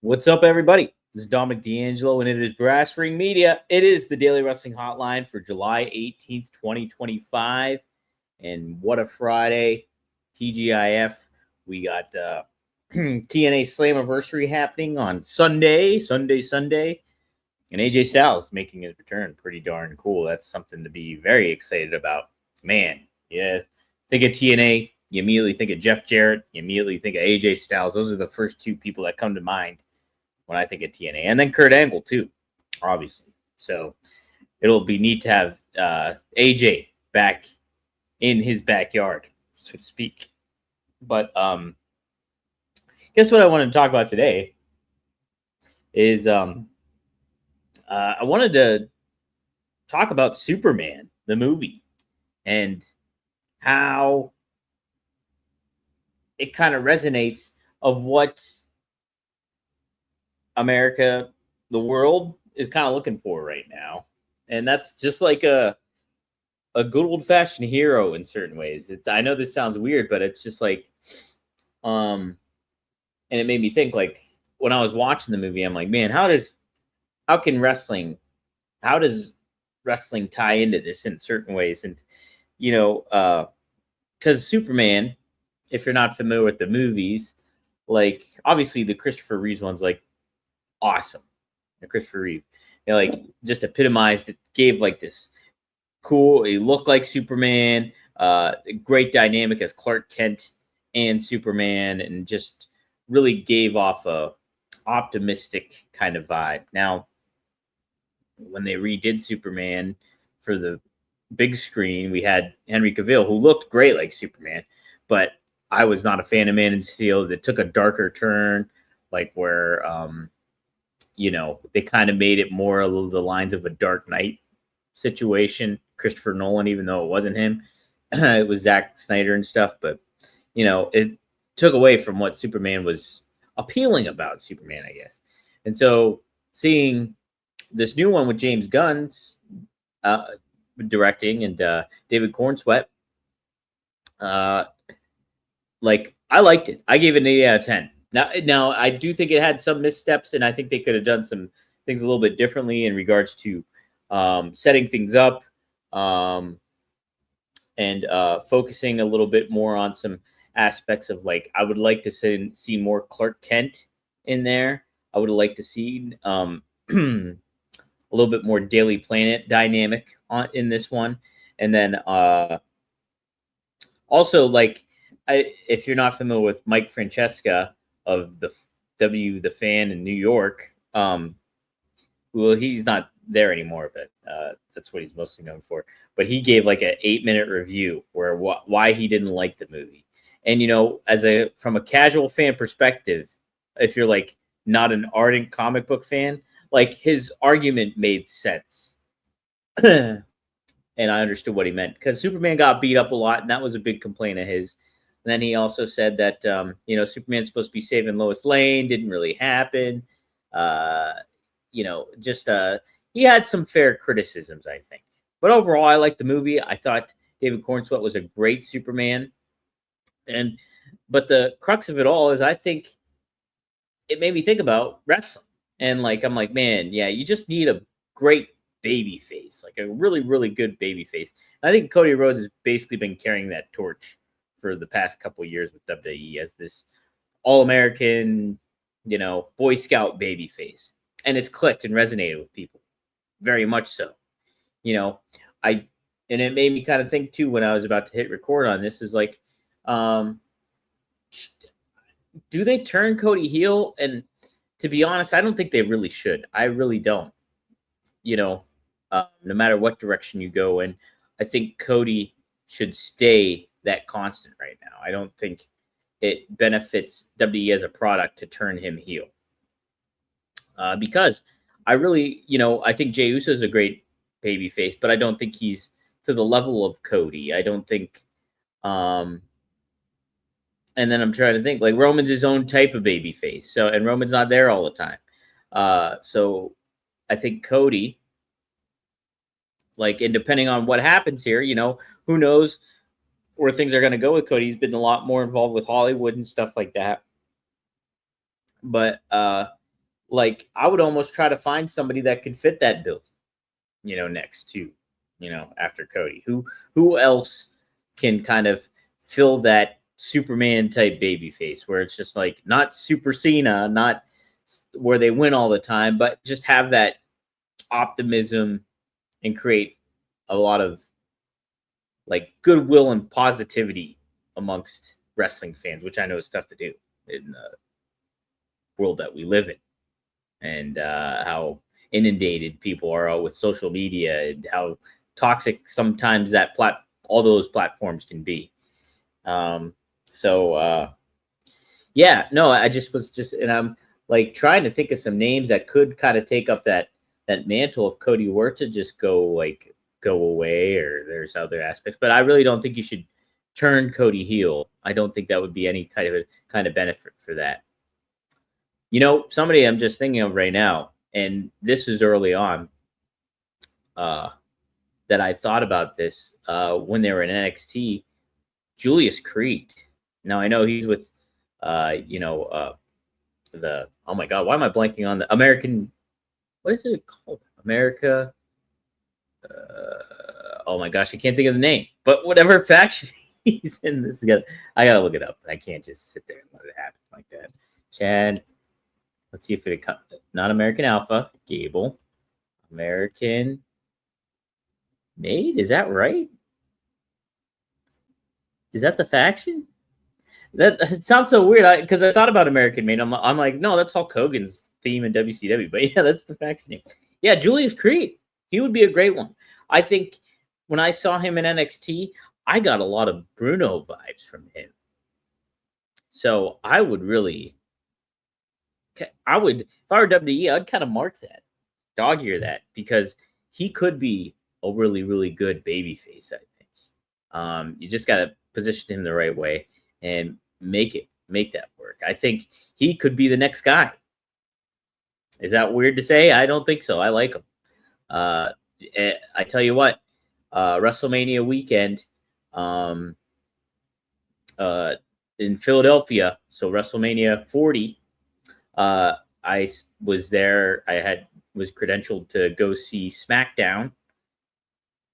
What's up, everybody? This is Dominic D'Angelo, and it is Brass Ring Media. It is the Daily Wrestling Hotline for July 18th, 2025. And what a Friday. TGIF. We got TNA Slammiversary happening on Sunday. And AJ Styles making his return. Pretty darn cool. That's something to be very excited about. Man, yeah. Think of TNA, you immediately think of Jeff Jarrett, you immediately think of AJ Styles. Those are the first two people that come to mind when I think of TNA. And then Kurt Angle, too, obviously. So it'll be neat to have AJ back in his backyard, so to speak. But guess what I wanted to talk about today is I wanted to talk about Superman, the movie, and how it kind of resonates of what America, the world, is kind of looking for right now. And that's just like a good old-fashioned hero in certain ways. I know this sounds weird, but it's just like and it made me think, like, when I was watching the movie, I'm like, man, how does wrestling tie into this in certain ways? And because Superman, if you're not familiar with the movies, like, obviously the Christopher Reeves one's like awesome. The Christopher Reeve, like, just epitomized it, gave like this cool, he looked like Superman, great dynamic as Clark Kent and Superman, and just really gave off a optimistic kind of vibe. Now, when they redid Superman for the big screen, we had Henry Cavill, who looked great like Superman, but I was not a fan of Man of Steel. That took a darker turn, like where they kind of made it more along the lines of a Dark Knight situation. Christopher Nolan, even though it wasn't him, it was Zack Snyder and stuff, but it took away from what Superman was appealing about Superman, I guess. And so seeing this new one with James Gunn's directing and David Cornsweet, like, I liked it. I gave it an 8 out of 10. Now I do think it had some missteps, and I think they could have done some things a little bit differently in regards to setting things up and focusing a little bit more on some aspects of, like, I would like to see more Clark Kent in there. I would have liked to see a little bit more Daily Planet dynamic in this one. And then also, like, if you're not familiar with Mike Francesca of the The Fan in New York, well, he's not there anymore, but that's what he's mostly known for. But he gave like an 8-minute review where why he didn't like the movie. And from a casual fan perspective, if you're like not an ardent comic book fan, like, his argument made sense. And I understood what he meant, because Superman got beat up a lot, and that was a big complaint of his. And then he also said that Superman's supposed to be saving Lois Lane, didn't really happen. He had some fair criticisms, I think. But overall, I liked the movie. I thought David Cornsweet was a great Superman. But the crux of it all is, I think it made me think about wrestling. And, like, I'm like, man, yeah, you just need a great baby face, like a really, really good baby face. And I think Cody Rhodes has basically been carrying that torch for the past couple of years with WWE as this all-American, Boy Scout baby face. And it's clicked and resonated with people. Very much so. And it made me kind of think too, when I was about to hit record on this, is like, do they turn Cody heel? And to be honest, I don't think they really should. I really don't. No matter what direction you go in, I think Cody should stay that constant right now. I don't think it benefits WWE as a product to turn him heel. Because I really, I think Jey Uso is a great baby face, but I don't think he's to the level of Cody. I don't think, and then I'm trying to think, like, Roman's his own type of baby face. So, and Roman's not there all the time. So I think Cody, like, and depending on what happens here, who knows where things are going to go with Cody. He's been a lot more involved with Hollywood and stuff like that. But like I would almost try to find somebody that could fit that bill, next to, after Cody. Who else can kind of fill that Superman type baby face where it's just like not Super Cena, not where they win all the time, but just have that optimism and create a lot of like goodwill and positivity amongst wrestling fans, which I know is tough to do in the world that we live in, and how inundated people are with social media and how toxic sometimes that all those platforms can be. Yeah, no, I just was and I'm like trying to think of some names that could kind of take up that mantle if Cody were to just go away, or there's other aspects. But I really don't think you should turn Cody heel. I don't think that would be any kind of benefit for that. Somebody I'm just thinking of right now, and this is early on, that I thought about this when they were in NXT, Julius Creed. Now I know he's with, oh my God, why am I blanking on the American? What is it called? America. Oh my gosh, I can't think of the name. But whatever faction he's in, I gotta look it up. I can't just sit there and let it happen like that. Chad. Let's see if it comes. Not American Alpha, Gable. American Made? Is that right? Is that the faction? It sounds so weird because I thought about American Made. I'm like, no, that's Hulk Hogan's theme in WCW. But yeah, that's the faction name. Yeah, Julius Creed. He would be a great one. I think when I saw him in NXT, I got a lot of Bruno vibes from him. So I would really... if I were WWE, I'd kind of mark that, dog ear that, because he could be a really, really good babyface, I think. You just got to position him the right way and make that work. I think he could be the next guy. Is that weird to say? I don't think so. I like him. I tell you what, WrestleMania weekend in Philadelphia, so WrestleMania 40, I was there. I was credentialed to go see SmackDown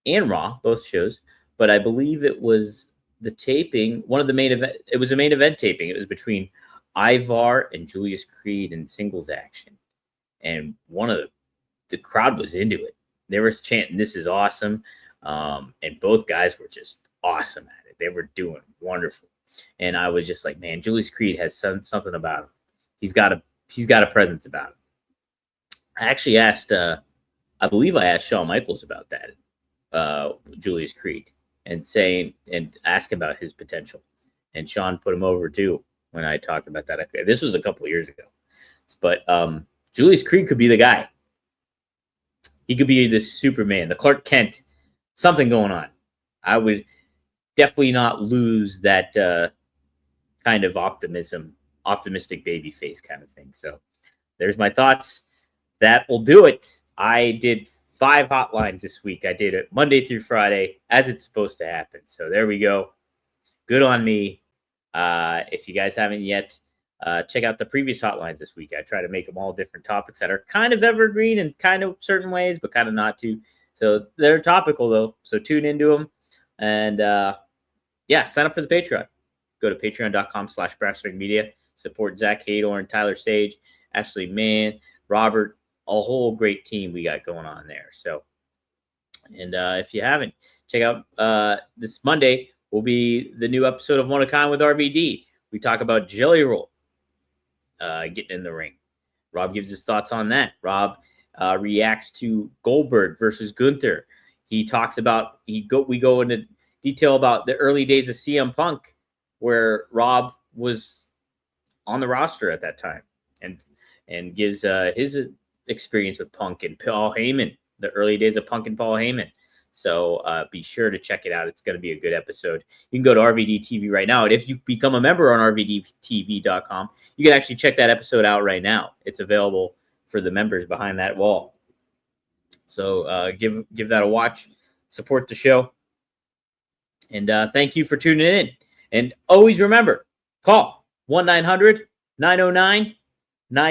and Raw, both shows. But I believe it was the taping, one of the main event. It was a main event taping. It was between Ivar and Julius Creed in singles action, and the crowd was into it. They were chanting, "This is awesome," and both guys were just awesome at it. They were doing wonderful, and I was just like, "Man, Julius Creed has something about him. He's got a presence about him." I actually asked, I believe I asked Shawn Michaels about that, Julius Creed, and ask about his potential. And Shawn put him over too when I talked about that. This was a couple of years ago, but Julius Creed could be the guy. He could be the Superman, the Clark Kent, something going on. I would definitely not lose that kind of optimistic baby face kind of thing. So there's my thoughts. That will do it. I did 5 hotlines this week. I did it Monday through Friday as it's supposed to happen. So there we go. Good on me. If you guys haven't yet, check out the previous hotlines this week. I try to make them all different topics that are kind of evergreen in kind of certain ways, but kind of not too. So they're topical though. So tune into them. And sign up for the Patreon. Go to patreon.com/BraxtonMedia. Support Zach Hador and Tyler Sage, Ashley Mann, Robert, a whole great team we got going on there. So, and if you haven't, check out this Monday will be the new episode of One of Kind with RVD. We talk about Jelly Roll getting in the ring. Rob gives his thoughts on that. Rob reacts to Goldberg versus Gunther. He talks about we go into detail about the early days of CM Punk, where Rob was on the roster at that time, and gives his experience with Punk and Paul Heyman, the early days of Punk and Paul Heyman. So be sure to check it out. It's going to be a good episode. You can go to RVD TV right now. And if you become a member on RVDTV.com, you can actually check that episode out right now. It's available for the members behind that wall. So give that a watch. Support the show. And thank you for tuning in. And always remember, call 1-900-909